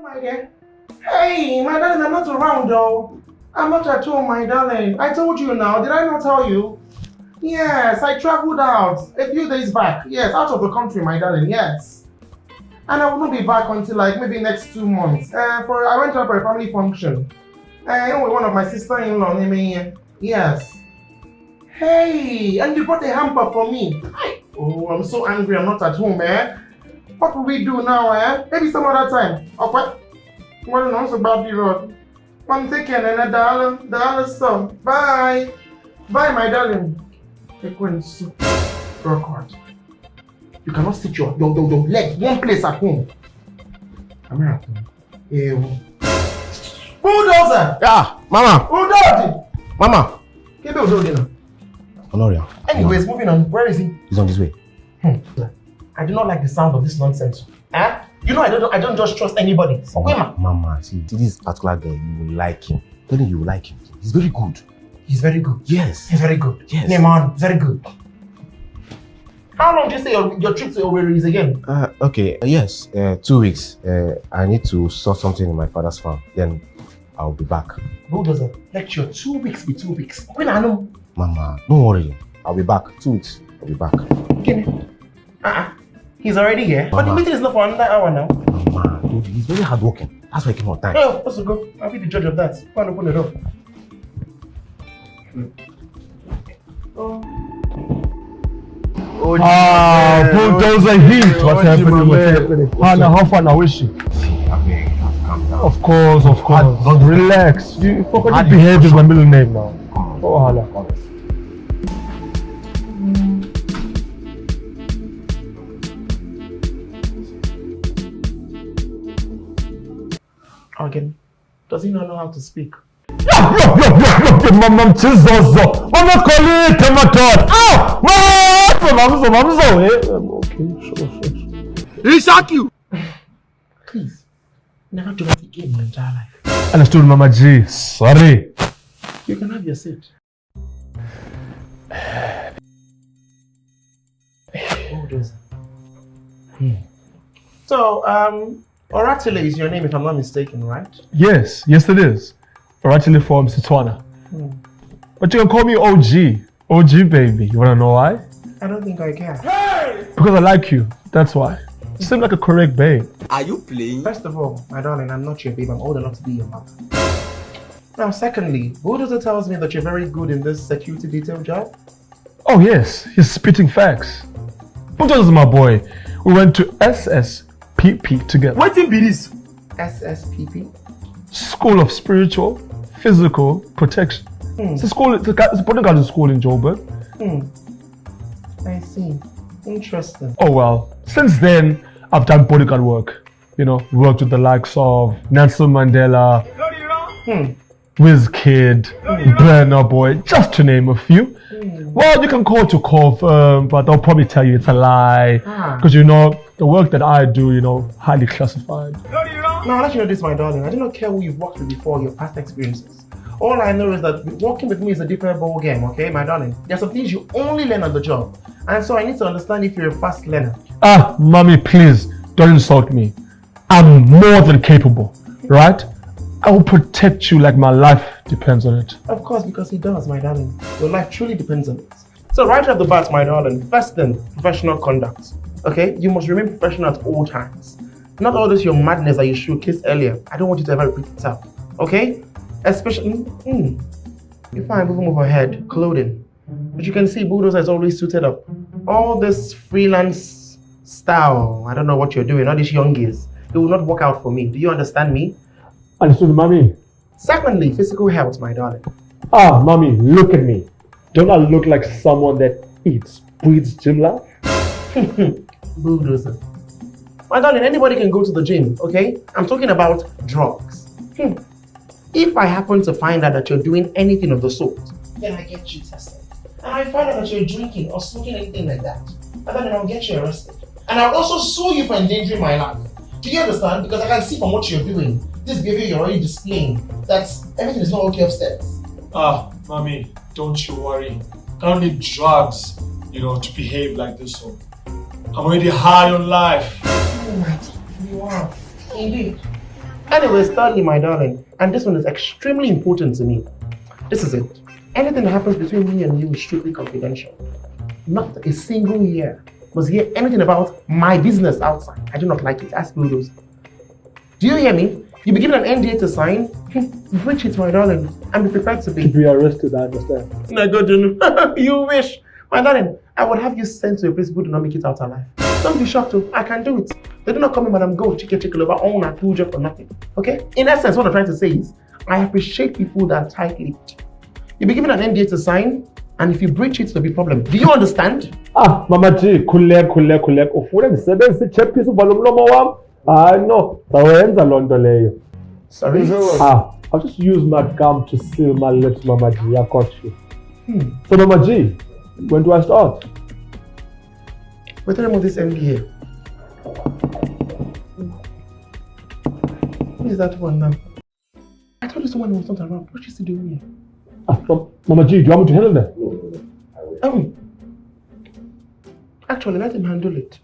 My dear. Hey, my darling, I'm not around though. I'm not at home, my darling. I told you now. Did I not tell you? Yes, I traveled out a few days back. Yes, out of the country, my darling. Yes. And I will not be back until like maybe next 2 months. I went out for a family function. With one of my sister-in-law naming here. Yes. Hey, and you brought a hamper for me. Oh, I'm so angry. I'm not at home, eh? What will we do now, eh? Maybe some other time. Okay? Well, no, so bad the road. I'm taking and $1 stuff. Bye. Bye, my darling. Take one soup. Rock hard. You cannot sit your leg one place at home. I'm at home. Yeah. Bulldozer! Yeah, Mama! Bulldozer! Mama! Get the Bulldozer now. Honoria. Anyways, moving on. Where is he? He's on his way. I do not like the sound of this nonsense. Eh? You know I don't just trust anybody. Okay, ma? Mama, see, this particular guy, you will like him. Tell him you will like him. He's very good. He's very good. Yes. He's very good. Yes. Nee, man, very good. How long do you say your trip to Owerri is again? Okay, yes, 2 weeks. I need to sort something in my father's farm. Then I'll be back. Bulldozer, let your 2 weeks be 2 weeks. When I know. Mama, don't worry. I'll be back. 2 weeks. I'll be back. Okay. He's already here. Mama. But the meeting is not for another hour now. Mama, dude, he's very hardworking. That's why he came on time. Oh, let's go. I'll be the judge of that. Go and open the door. Bulldozer heat. What's happening? How far now is she? Of course. Don't relax. You forgot to behave is my middle name now. Oh, hala. Again, does he not know how to speak? Mama Chizozo. Mama Koli Tomato. Oh! Mama! Okay, sure. He shot you! Please, never do that again in your entire life. Understood, Mama G. Sorry. You can have your seat. Bulldozer. So, Oratile is your name if I'm not mistaken, right? Yes it is. Originally from Setswana. But you can call me OG. OG baby. You wanna know why? I don't think I can. Hey! Because I like you. That's why. You seem like a correct babe. Are you playing? First of all, my darling, I'm not your babe. I'm old enough to be your mother. Now, secondly, Bulldozer tells me that you're very good in this security detail job. Oh yes, he's spitting facts. Bulldozer's my boy. We went to SSPP together. What in this? SSPP? School of Spiritual, Physical Protection. It's a school. It's a bodyguard school in Joburg. I see. Interesting. Oh well. Since then, I've done bodyguard work. You know, worked with the likes of Nelson Mandela, Wizkid, Burna Boy, just to name a few. Well, you can call to confirm, but they'll probably tell you it's a lie. Because you know, the work that I do, you know, highly classified. Now, I'll let you know this, my darling. I do not care who you've worked with before, your past experiences. All I know is that working with me is a different ball game, okay, my darling? There are some things you only learn on the job. And so I need to understand if you're a fast learner. Mommy, please, don't insult me. I'm more than capable, right? I will protect you like my life depends on it. Of course, because it does, my darling. Your life truly depends on it. So right off the bat, my darling, first thing, professional conduct. Okay? You must remain professional at all times. Not all this your madness that you showcased earlier. I don't want you to ever repeat itself. Okay? Especially, if I move ahead, clothing. But you can see Bulldozer is always suited up. All this freelance style, I don't know what you're doing, all these youngies, it will not work out for me. Do you understand me? Understood, mommy. Secondly, physical health, my darling. Mommy, look at me. Don't I look like someone that eats, breathes gym life? Bulldozer. My darling, anybody can go to the gym, okay? I'm talking about drugs. If I happen to find out that you're doing anything of the sort, then I get you tested. And I find out that you're drinking or smoking anything like that, and then I'll get you arrested. And I'll also sue you for endangering my life. Do you understand? Because I can see from what you're doing, this behavior you're already displaying, that everything is not okay upstairs. Mommy, don't you worry. I don't need drugs, to behave like this. So I'm already high on life. Oh my God, you are. Indeed. Anyway, Stanley, my darling, and this one is extremely important to me. This is it. Anything that happens between me and you is strictly confidential. Not a single ear must hear anything about my business outside. I do not like it. Ask Bulldozer. Do you hear me? You'll be given an NDA to sign. Breach it, my darling, and be prepared to be arrested, I understand. No, God, you wish. My darling, I would have you sent to a place who do not make it out alive. Don't be shocked, too. I can do it. They do not come in, madam, go, chicken over, own a two job for nothing. Okay? In essence, what I'm trying to say is, I appreciate people that are tight-lipped. You'll be given an NDA to sign, and if you breach it, there'll be a problem. Do you understand? Ah, Mama G, kulek. Ufuna ndisebenze ichepisi uvala umlomo wami? Hayi no, zawenza loo nto leyo. Sorry? I'll just use my gum to seal my lips, Mama G. I got you. So, Mama G, when do I start? What's the name of this NDA? Who is that one now? I thought this one was not around. What is he doing here? Mama G, do you want me to handle that? Actually, let him handle it.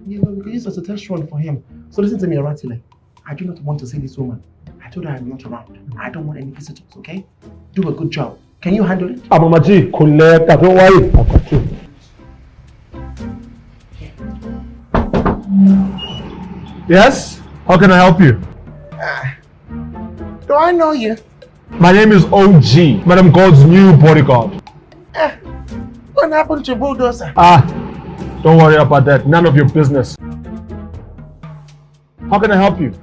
You know, we can use as a test run for him. So listen to me, Aratile. I do not want to see this woman. I told her I'm not around. I don't want any visitors, okay? Do a good job. Can you handle it? Mama G, collect. Don't worry. I got you. Yes? How can I help you? Do I know you? My name is OG, Madam God's new bodyguard. What happened to Bulldozer? Don't worry about that. None of your business. How can I help you?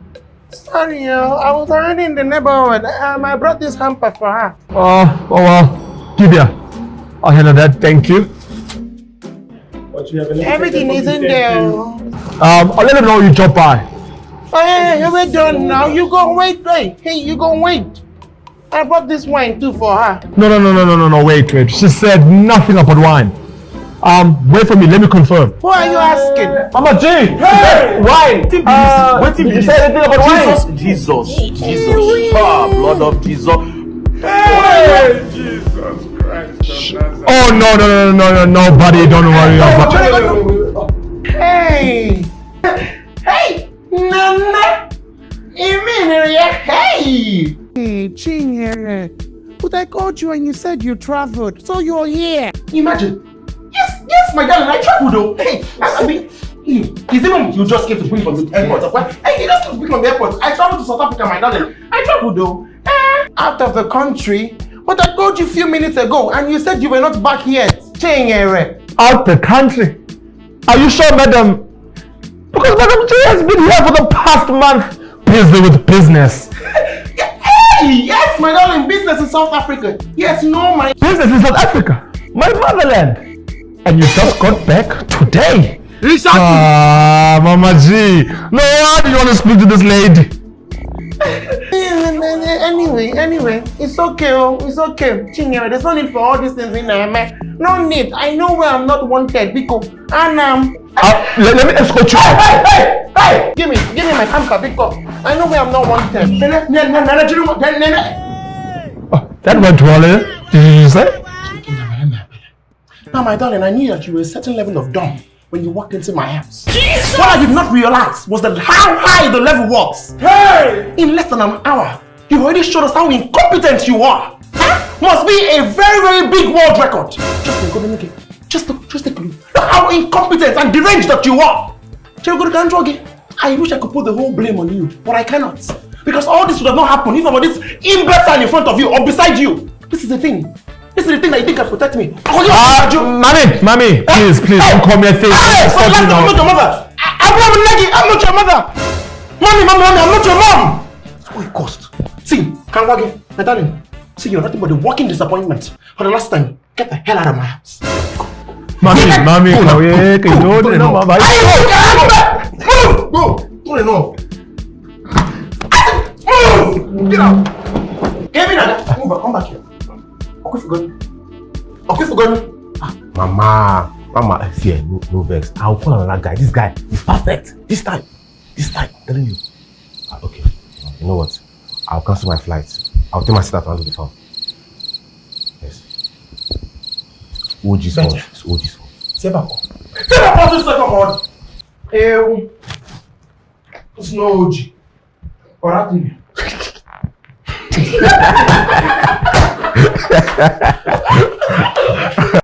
Sorry, I was already in the neighborhood. I brought this hamper for her. Oh well. Give ya. I'll handle that. Thank you. Everything is in there. I'll let them know you drop by. Hey, we're done now. You go wait. Hey, you go wait. I brought this wine too for her. No, wait. She said nothing about wine. Wait for me, let me confirm. Who are you asking? Mama G! Hey! Wine! Did you say anything about wine? Jesus. Blood of Jesus. Hey! Jesus Christ. Oh, no, nobody, don't worry about it. Hey! Nana! Hey! Hey, Chinyere. But I called you and you said you traveled, so you're here. Imagine. Yes, my darling, I traveled though. Hey, I mean, is even you just came to bring from the airport? Hey, you just came to bring from the airport. I traveled to South Africa, my darling. I traveled though. Out of the country. But I called you a few minutes ago and you said you were not back yet. Chinyere. Out the country? Are you sure, madam? Because Madam G has been here for the past month. Busy with business. Yes, my darling, business in South Africa. Yes, no, my business in South Africa, my motherland. And you just got back today. Mama G. No, why do you want to speak to this lady? Anyway, it's okay, it's okay. Chinyere, there's no need for all these things in there, man. No need. I know where I'm not wanted because let me escort you out. Hey! Give me my hamper, because I know where I'm not wanted. That went well, eh? Did you say? Now, my darling, I knew that you were a certain level of dumb when you walked into my house. Jesus! What I did not realize was that how high the level was. Hey! In less than an hour, you already showed us how incompetent you are. Must be a very, very big world record. Just take a look. Look how incompetent and deranged that you are. I wish I could put the whole blame on you, but I cannot. Because all this would have not happened if about this imbecile in front of you or beside you. This is the thing. This is the thing that you think can protect me. Mommy, please, don't call me a thing. I'm not your mother. I'm not your mother. Mommy, I'm not your mom. That's what it cost. See, Kangwagi, my darling. See, you're nothing but a walking disappointment. For the last time, get the hell out of my house. Mommy, Go! Get out! Get me now! Come back here. Okay, forgotten. Mama, see, no vex. I'll call another guy. This guy is perfect. This time, telling you. Okay, you know what? I'll cancel my flight. I'll take my sister to handle the phone. Yes. OG's fault. It's OG's fault. Say back this second one. It's no OG. Or active.